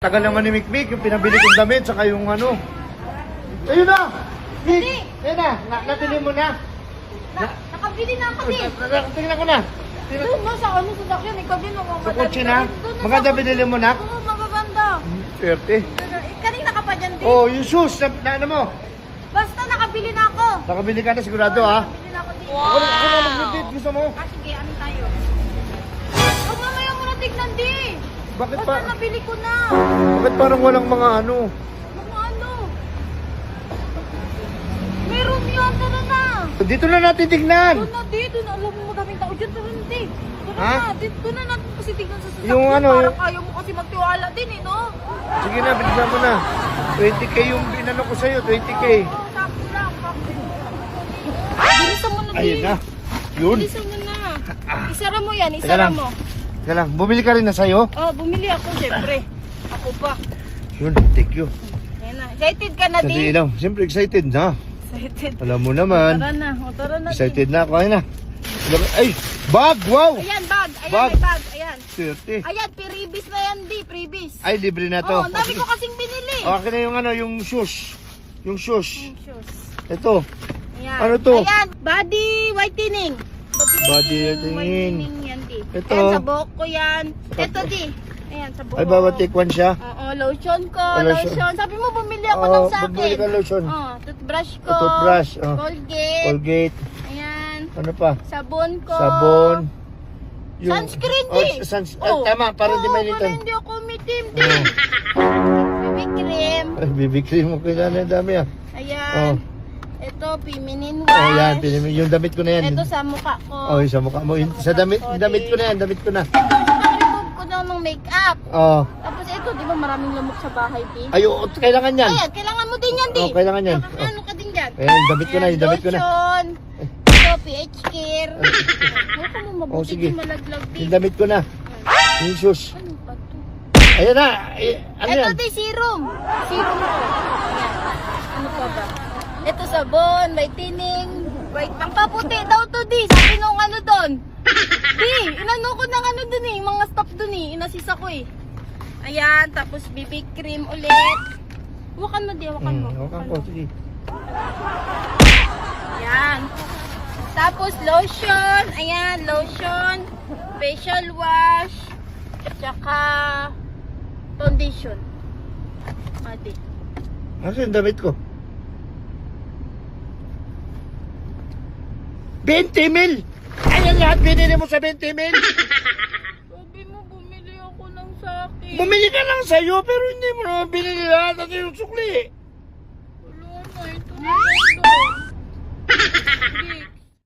Tagal naman ni Mikmik, yung pinabili kong damit, saka yung ano. Ayun na! Mik! Ayun na! Nabili mo na! Nakabili na ako din. Tingnan ko na! Doon na sa ano sa dakyan, ikaw din ako. Sa kotse na? Maganda binili mo na? Oo, magaganda. Swerte. Kanina ka pa dyan din. Oh, yung shoes, na ano mo? Basta nakabili na ako. Nakabili ka na sigurado ha? Nakabili na ako din. Ako na mag-date, gusto mo? Sige, ano tayo? Oh, mamaya mo na tignan din. Bakit Basta pa? nabili ko na. Bakit parang walang mga ano? Mga ano? Meron yan, tara na. Dito na natin tignan! Doon na di, doon na. Alam mo madaming tao dyan, tara na di. Tara Ha? na, doon na natin kasi tignan sa sasakyan. Yung ano, Parang yung- ayaw mo kasi magtiwala din eh, no? Sige na, bilisan mo na. 20k yung binano ko sa'yo, 20k. Oo, sakto lang. Bilisan mo na, Ayun di. na. Yun. Bilisan mo na. Isara mo yan, Teka isara lang. mo. Teka lang, bumili ka rin na sa'yo? Oh, bumili ako, syempre. Ako pa. Yun, thank you. Ayan na. Excited ka na, Dali di? lang, siyempre excited na. Excited. Alam mo naman. Tara na, o tara na. Excited na ako, ayun na. Ay, bag, wow! Di. Ayan, bag. Ayan, Bag. may bag. Ayan. Swerte. Ayan, piribis na yan, di. Piribis. Ay, libre na to. Oo, ang dami ko kasing binili. Okay na yung ano, yung shoes. Yung shoes. Yung shoes. Ito. Ayan. Ano to? Ayan, body whitening. Body whitening. yan, di. Ito. Ayan, sa buhok ko yan. Ito, di. Ayan, sa buhok. Ay, bawat take one siya. Oo, lotion ko, Lotion. lotion. Sabi mo, bumili ako Oo, ng sa bumili akin. ka lotion. Toothbrush ko. Toothbrush, oh. Colgate. Colgate. Ayan. Ano pa? Sabon ko. Sabon. Sunscreen, Oh, di. tama, para di may litan. Para hindi ako umitim, di. Oh. Baby cream. Ay, BB cream mo kailan ang dami ah. Ayan. Oh. Ito, feminine Oh, wash. yan, yung damit ko na yan. Ito sa mukha ko. Oh, yung sa mukha mo. Sa damit, damit ko na yan, damit ko na. Remove ko na ng makeup. Oh. Tapos ito, di ba maraming lamok sa bahay, di? Ay, oo, kailangan yan. Ayan, kailangan mo din yan, di. Oh, kailangan yan. Ano ka din dyan? Ayan, yung damit ko na, yung damit ko na. Lotion. Ito, PH Care. Huwag mo Oh, mabuti sige. di malaglag, di. Yung damit ko na. Yung shoes. Ano ba to? Ayan na. Ano Ito, yan? di, serum. Serum ko. Ayan. Ano pa ba? Ito, sabon, whitening. Pangpaputi daw to, di. Sabi nung ano doon. Di, inano ko ng ano doon eh. Mga stop doon eh. Inasisa ko eh. Ayan, tapos BB cream ulit. Hawakan mo, di. Hawakan mo. Hawakan ko, sige. Ayan. Tapos lotion. Ayan, lotion. Facial wash. Tsaka foundation. Adi. Asa yung damit ko? 20 mil! Ayan lahat binili mo sa 20 mil! Sabi mo, bumili ako ng sakin. Bumili ka lang sa'yo pero hindi mo naman binili lahat at yung sukli.